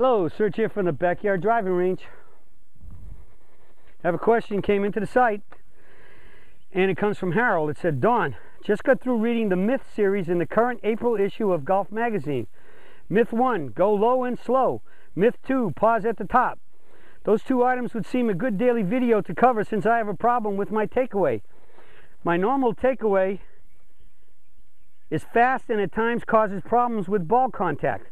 Hello, Serge here from the Backyard Driving Range. I have a question, came into the site, and it comes from Harold. It said, Don, just got through reading the Myth series in the current April issue of Golf Magazine. Myth 1, go low and slow. Myth 2, pause at the top. Those two items would seem a good daily video to cover since I have a problem with my takeaway. My normal takeaway is fast and at times causes problems with ball contact.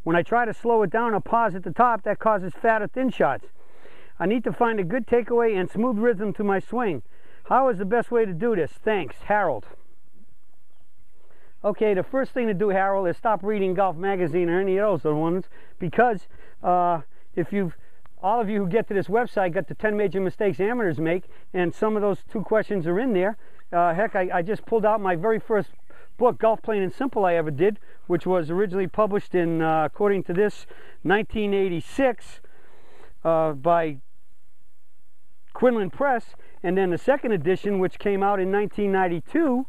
When I try to slow it down or pause at the top, that causes fat or thin shots. I need to find a good takeaway and smooth rhythm to my swing. How is the best way to do this? Thanks, Harold. Okay, the first thing to do, Harold, is stop reading Golf Magazine or any of those other ones, because all of you who get to this website got the 10 major mistakes amateurs make, and some of those two questions are in there. Heck, I just pulled out my very first book, Golf Plain and Simple, I ever did, which was originally published in, according to this, 1986 by Quinlan Press, and then the second edition, which came out in 1992,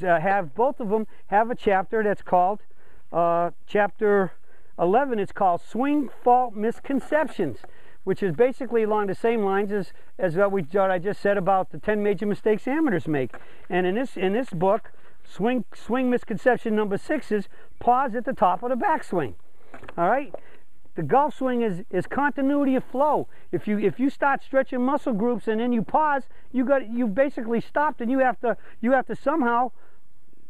have both of them have a chapter that's called chapter 11. It's called Swing Fault Misconceptions, which is basically along the same lines as what I just said about the 10 major mistakes amateurs make. And in this book, swing misconception number 6 is pause at the top of the backswing. All right, the golf swing is continuity of flow. If you start stretching muscle groups and then you pause, you basically stopped, and you have to somehow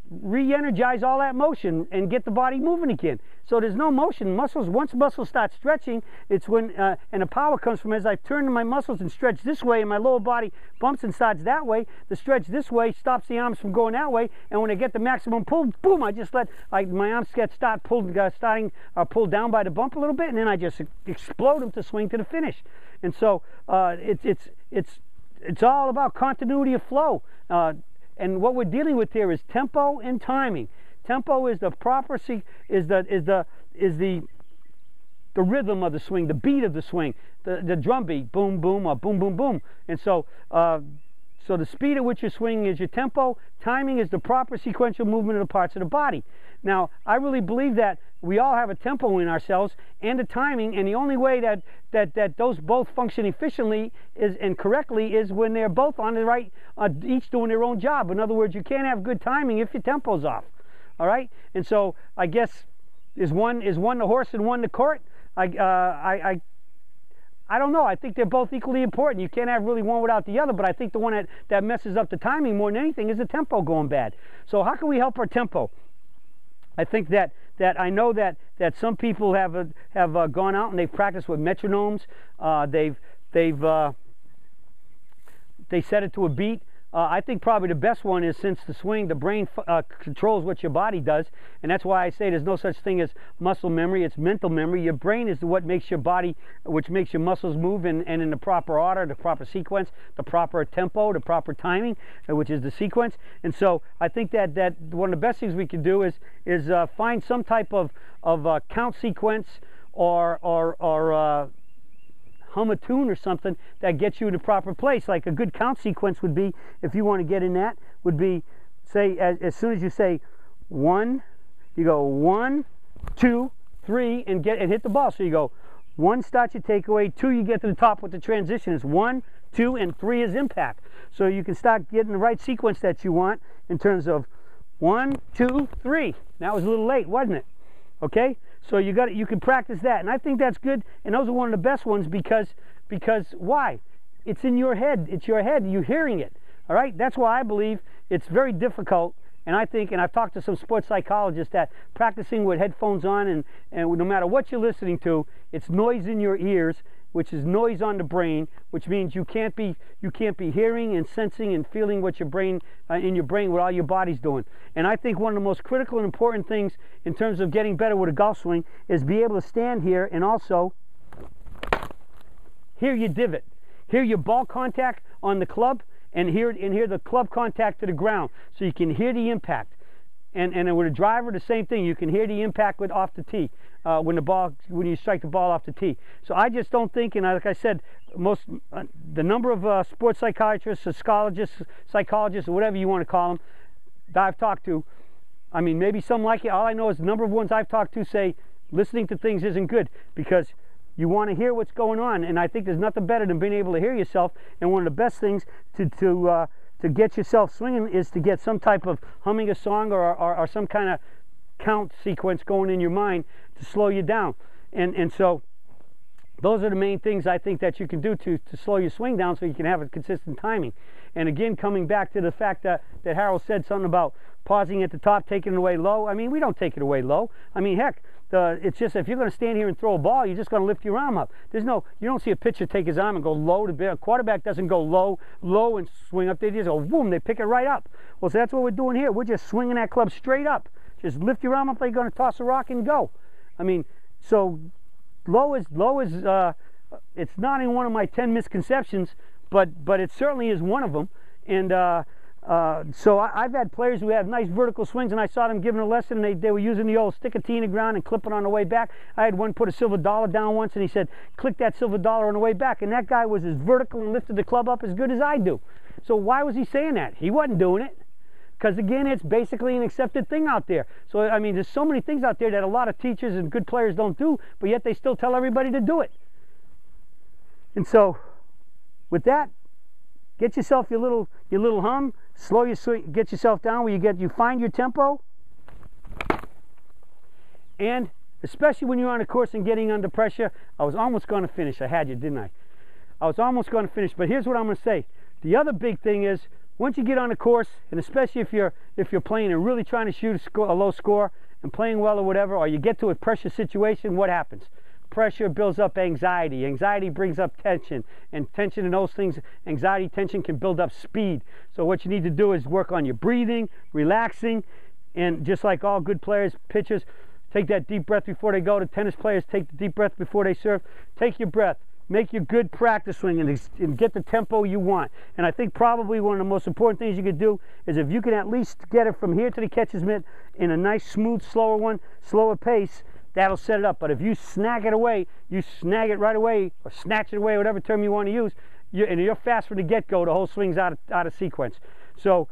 re-energize all that motion and get the body moving again. So there's no motion. Once muscles start stretching, it's when and the power comes from as I turn my muscles and stretch this way, and my lower body bumps and starts that way. The stretch this way stops the arms from going that way, and when I get the maximum pull, boom! I just let my arms start pulled down by the bump a little bit, and then I just explode them to swing to the finish. And so it's all about continuity of flow. And what we're dealing with here is tempo and timing. Tempo is the proper is the rhythm of the swing, the beat of the swing, the drum beat, boom boom or boom boom boom. And so the speed at which you're swinging is your tempo. Timing is the proper sequential movement of the parts of the body. Now, I really believe that we all have a tempo in ourselves and a timing, and the only way that those both function efficiently and correctly is when they're both on the right, each doing their own job. In other words, you can't have good timing if your tempo's off. All right, and so I guess is one the horse and one the court? I don't know. I think they're both equally important. You can't have really one without the other, but I think the one that messes up the timing more than anything is the tempo going bad. So how can we help our tempo? I think that I know that some people have gone out and they've practiced with metronomes. They set it to a beat. I think probably the best one is, since the swing, the brain controls what your body does, and that's why I say there's no such thing as muscle memory. It's mental memory. Your brain is what makes your body, which makes your muscles move and in the proper order, the proper sequence, the proper tempo, the proper timing, which is the sequence. And so I think that one of the best things we can do is find some type of count sequence or hum a tune or something that gets you in the proper place. Like a good count sequence would be, if you want to get in that, would be, say, as soon as you say 1, you go 1, 2, 3, and hit the ball. So you go 1, start your takeaway, 2, you get to the top with the transition is 1, 2, and 3 is impact. So you can start getting the right sequence that you want in terms of 1, 2, 3. That was a little late, wasn't it? Okay, so you can practice that, and I think that's good. And those are one of the best ones because why? It's in your head. It's your head. You're hearing it. All right. That's why I believe it's very difficult. And I think, and I've talked to some sports psychologists, that practicing with headphones on and no matter what you're listening to, it's noise in your ears, which is noise on the brain, which means you can't be hearing and sensing and feeling what your brain in your brain, what all your body's doing. And I think one of the most critical and important things in terms of getting better with a golf swing is be able to stand here and also hear your divot, hear your ball contact on the club, and hear the club contact to the ground, so you can hear the impact. And with a driver, the same thing. You can hear the impact off the tee when you strike the ball off the tee. So I just don't think, and like I said, the number of sports psychiatrists, psychologists, or whatever you want to call them, that I've talked to, I mean, maybe some like it. All I know is the number of ones I've talked to say listening to things isn't good because you want to hear what's going on. And I think there's nothing better than being able to hear yourself. And one of the best things to get yourself swinging is to get some type of humming a song or some kind of count sequence going in your mind to slow you down. And so those are the main things I think that you can do to slow your swing down so you can have a consistent timing. And again, coming back to the fact that Harold said something about pausing at the top, taking it away low. I mean, we don't take it away low. I mean, heck, it's just if you're going to stand here and throw a ball, you're just going to lift your arm up. You don't see a pitcher take his arm and go low. A quarterback doesn't go low and swing up. They just go boom, they pick it right up. Well, so that's what we're doing here. We're just swinging that club straight up. Just lift your arm up like you're going to toss a rock and go. I mean, so low is it's not in one of my 10 misconceptions, but it certainly is one of them. And so I've had players who have nice vertical swings, and I saw them giving a lesson, and they were using the old stick a tee in the ground and clip it on the way back. I had one put a silver dollar down once, and he said, click that silver dollar on the way back. And that guy was as vertical and lifted the club up as good as I do. So why was he saying that? He wasn't doing it. Because again, it's basically an accepted thing out there. So I mean, there's so many things out there that a lot of teachers and good players don't do, but yet they still tell everybody to do it. And so with that, get yourself your little hum, slow your swing, get yourself down where you find your tempo. And especially when you're on a course and getting under pressure, I was almost going to finish. I had you, didn't I? I was almost going to finish, but here's what I'm going to say. The other big thing is, once you get on a course, and especially if you're playing and really trying to shoot a low score and playing well or whatever, or you get to a pressure situation, what happens? Pressure builds up anxiety. Anxiety brings up tension, and tension and those things, anxiety, tension can build up speed. So what you need to do is work on your breathing, relaxing, and just like all good players, pitchers, take that deep breath before they go. The tennis players take the deep breath before they serve. Take your breath. Make your good practice swing and get the tempo you want. And I think probably one of the most important things you could do is if you can at least get it from here to the catcher's mitt in a nice, smooth, slower pace, that'll set it up. But if you snag it away, you snag it right away, or snatch it away, whatever term you want to use, and you're fast from the get-go, the whole swing's out of sequence. So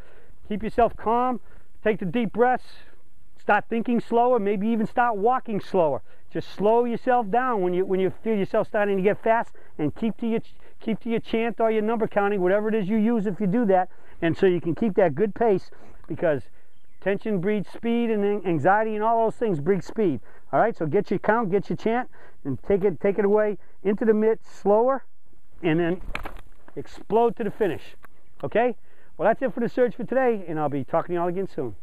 keep yourself calm, take the deep breaths, start thinking slower, maybe even start walking slower. Just slow yourself down when you feel yourself starting to get fast, and keep to your chant or your number counting, whatever it is you use if you do that, and so you can keep that good pace, because tension breeds speed, and anxiety and all those things breed speed. All right, so get your count, get your chant, and take it away into the mitt slower, and then explode to the finish. Okay? Well, that's it for the Surge for today, and I'll be talking to you all again soon.